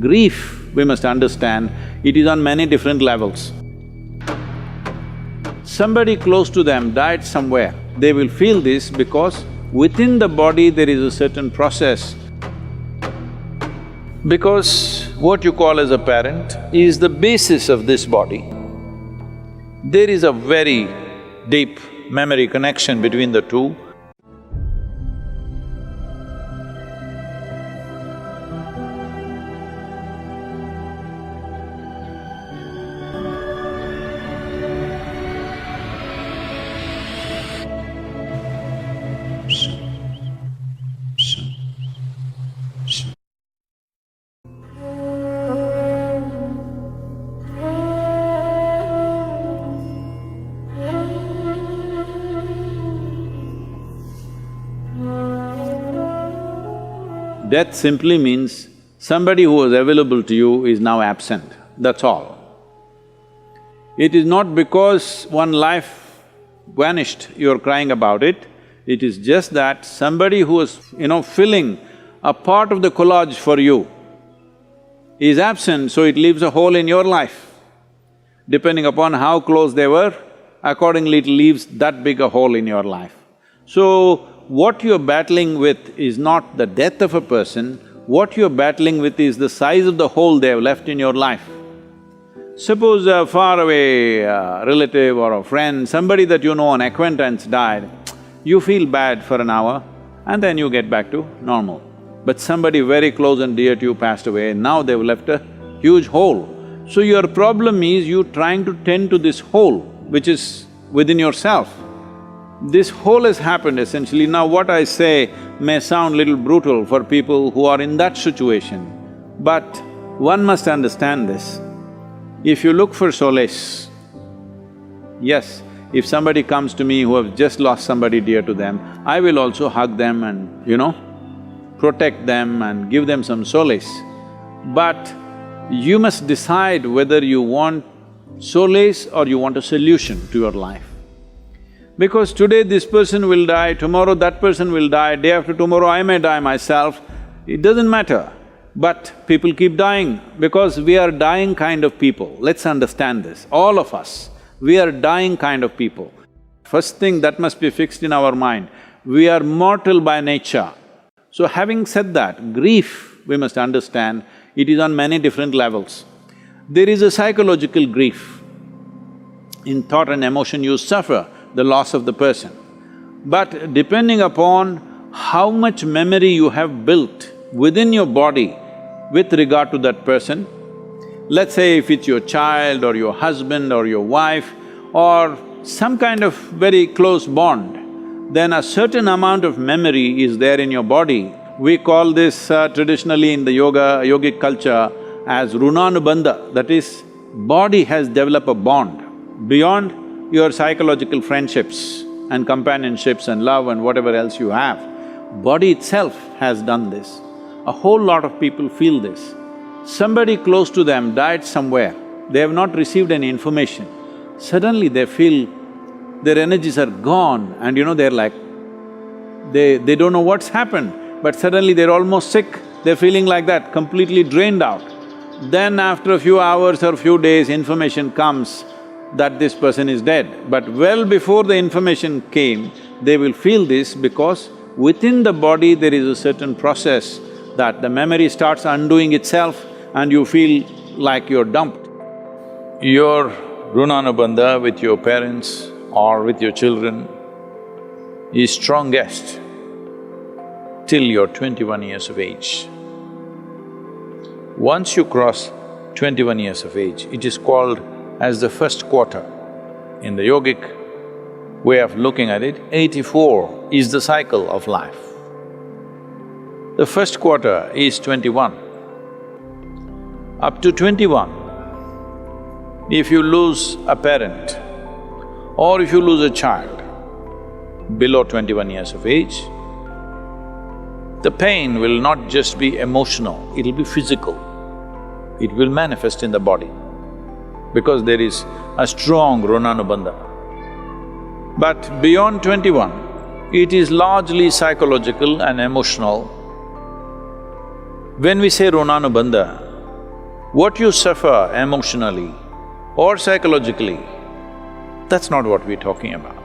Grief, we must understand, it is on many different levels. Somebody close to them died somewhere, they will feel this because within the body there is a certain process. Because what you call as a parent is the basis of this body. There is a very deep memory connection between the two. Death simply means somebody who was available to you is now absent, that's all. It is not because one life vanished, you're crying about it. It is just that somebody who was, filling a part of the collage for you is absent, so it leaves a hole in your life. Depending upon how close they were, accordingly it leaves that big a hole in your life. So, what you're battling with is not the death of a person, what you're battling with is the size of the hole they have left in your life. Suppose a faraway relative or a friend, somebody that you know, an acquaintance died, you feel bad for an hour and then you get back to normal. But somebody very close and dear to you passed away, now they've left a huge hole. So your problem is you trying to tend to this hole which is within yourself. This hole has happened essentially. Now what I say may sound little brutal for people who are in that situation, but one must understand this. If you look for solace, yes, if somebody comes to me who have just lost somebody dear to them, I will also hug them and, protect them and give them some solace. But you must decide whether you want solace or you want a solution to your life. Because today this person will die, tomorrow that person will die, day after tomorrow I may die myself, it doesn't matter. But people keep dying because we are dying kind of people. Let's understand this, all of us, we are dying kind of people. First thing that must be fixed in our mind, we are mortal by nature. So having said that, grief, we must understand, it is on many different levels. There is a psychological grief. In thought and emotion you suffer the loss of the person. But depending upon how much memory you have built within your body with regard to that person, let's say if it's your child or your husband or your wife or some kind of very close bond, then a certain amount of memory is there in your body. We call this traditionally in the yogic culture as runanubandha, that is, body has developed a bond beyond your psychological friendships and companionships and love and whatever else you have. Body itself has done this. A whole lot of people feel this. Somebody close to them died somewhere, they have not received any information. Suddenly they feel their energies are gone and they're like, they don't know what's happened, but suddenly they're almost sick, they're feeling like that, completely drained out. Then after a few hours or few days, information comes that this person is dead. But well before the information came, they will feel this because within the body there is a certain process that the memory starts undoing itself and you feel like you're dumped. Your runanubandha with your parents or with your children is strongest till you're 21 years of age. Once you cross 21 years of age, it is called as the first quarter. In the yogic way of looking at it, 84 is the cycle of life. The first quarter is 21. Up to 21, if you lose a parent or if you lose a child below 21 years of age, the pain will not just be emotional, it'll be physical. It will manifest in the body because there is a strong runanubandha. But beyond 21, it is largely psychological and emotional. When we say runanubandha, What you suffer emotionally or psychologically, that's not what we're talking about.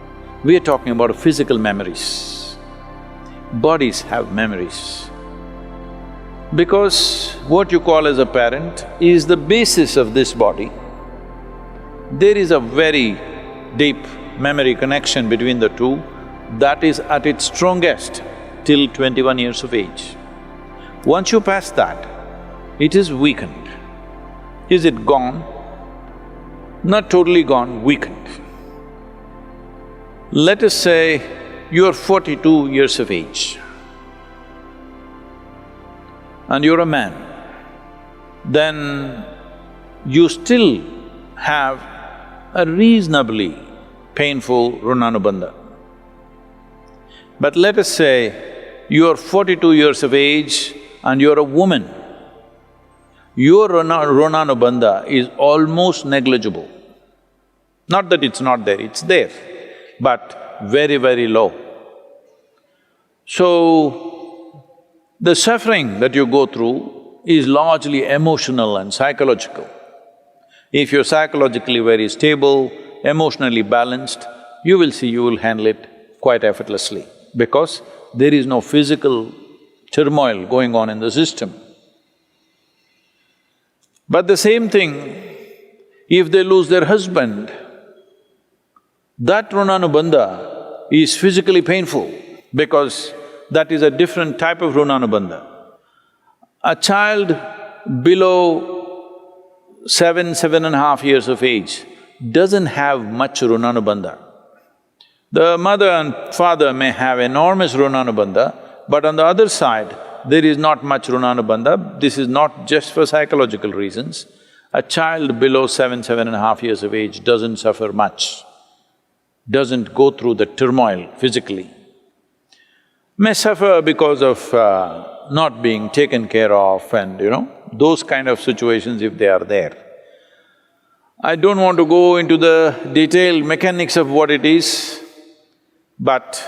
We're talking about physical memories. Bodies have memories. Because what you call as a parent is the basis of this body. There is a very deep memory connection between the two that is at its strongest till 21 years of age. Once you pass that, it is weakened. Is it gone? Not totally gone, weakened. Let us say you're 42 years of age and you're a man, then you still have a reasonably painful runanubandha. But let us say you're 42 years of age and you're a woman, your runanubandha is almost negligible. Not that it's not there, it's there, but very, very low. So, the suffering that you go through is largely emotional and psychological. If you're psychologically very stable, emotionally balanced, you will see you will handle it quite effortlessly because there is no physical turmoil going on in the system. But the same thing, if they lose their husband, that runanubandha is physically painful because that is a different type of runanubandha. A child below 7.5 years of age doesn't have much runanubandha. The mother and father may have enormous runanubandha, but on the other side, there is not much runanubandha. This is not just for psychological reasons. A child below 7.5 years of age doesn't suffer much, doesn't go through the turmoil physically. May suffer because of not being taken care of and, those kind of situations if they are there. I don't want to go into the detailed mechanics of what it is, but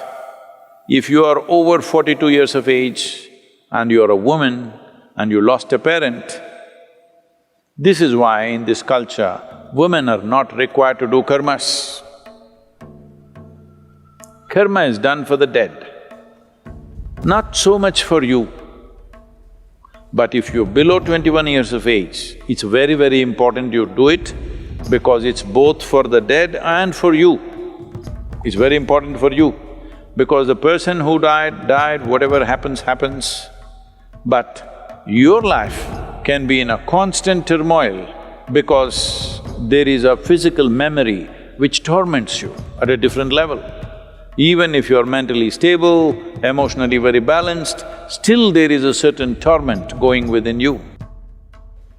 if you are over 42 years of age and you are a woman and you lost a parent, this is why in this culture, women are not required to do karmas. Karma is done for the dead, not so much for you. But if you're below 21 years of age, it's very, very important you do it because it's both for the dead and for you. It's very important for you because the person who died, whatever happens, happens. But your life can be in a constant turmoil because there is a physical memory which torments you at a different level. Even if you're mentally stable, emotionally very balanced, still there is a certain torment going within you.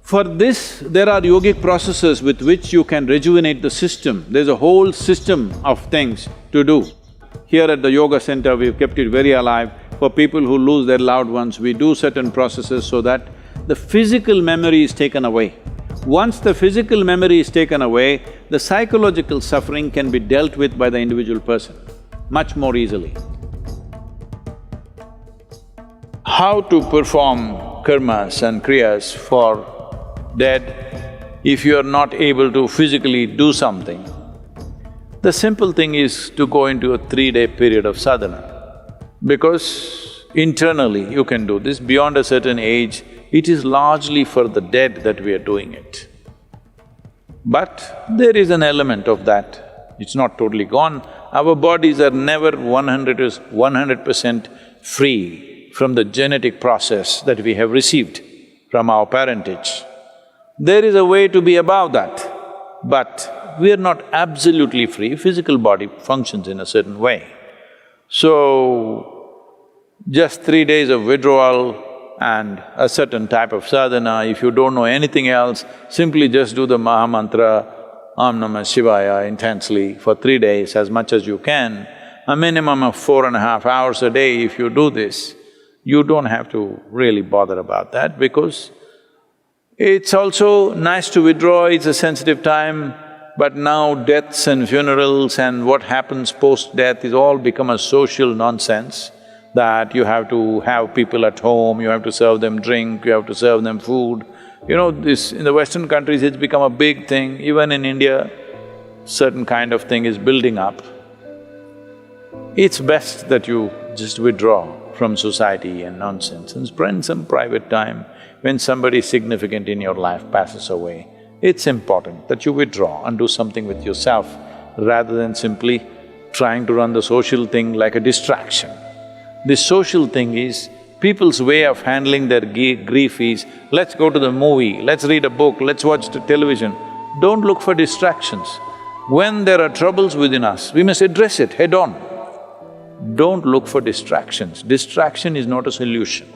For this, there are yogic processes with which you can rejuvenate the system. There's a whole system of things to do. Here at the yoga center, we've kept it very alive. For people who lose their loved ones, we do certain processes so that the physical memory is taken away. Once the physical memory is taken away, the psychological suffering can be dealt with by the individual person much more easily. How to perform karmas and kriyas for dead if you are not able to physically do something? The simple thing is to go into a 3-day period of sadhana, because internally you can do this. Beyond a certain age, it is largely for the dead that we are doing it. But there is an element of that, it's not totally gone. Our bodies are never 100% free from the genetic process that we have received from our parentage. There is a way to be above that, but we are not absolutely free. Physical body functions in a certain way. So, just 3 days of withdrawal and a certain type of sadhana, if you don't know anything else, simply just do the Maha Mantra, Om Namah Shivaya intensely for 3 days as much as you can. A minimum of 4.5 hours a day if you do this, you don't have to really bother about that because it's also nice to withdraw, it's a sensitive time, but now deaths and funerals and what happens post-death is all become a social nonsense that you have to have people at home, you have to serve them drink, you have to serve them food. You know, this… in the Western countries it's become a big thing, even in India, certain kind of thing is building up. It's best that you just withdraw from society and nonsense and spend some private time. When somebody significant in your life passes away, it's important that you withdraw and do something with yourself rather than simply trying to run the social thing like a distraction. This social thing is… people's way of handling their grief is, let's go to the movie, let's read a book, let's watch the television. Don't look for distractions. When there are troubles within us, we must address it head on. Don't look for distractions. Distraction is not a solution.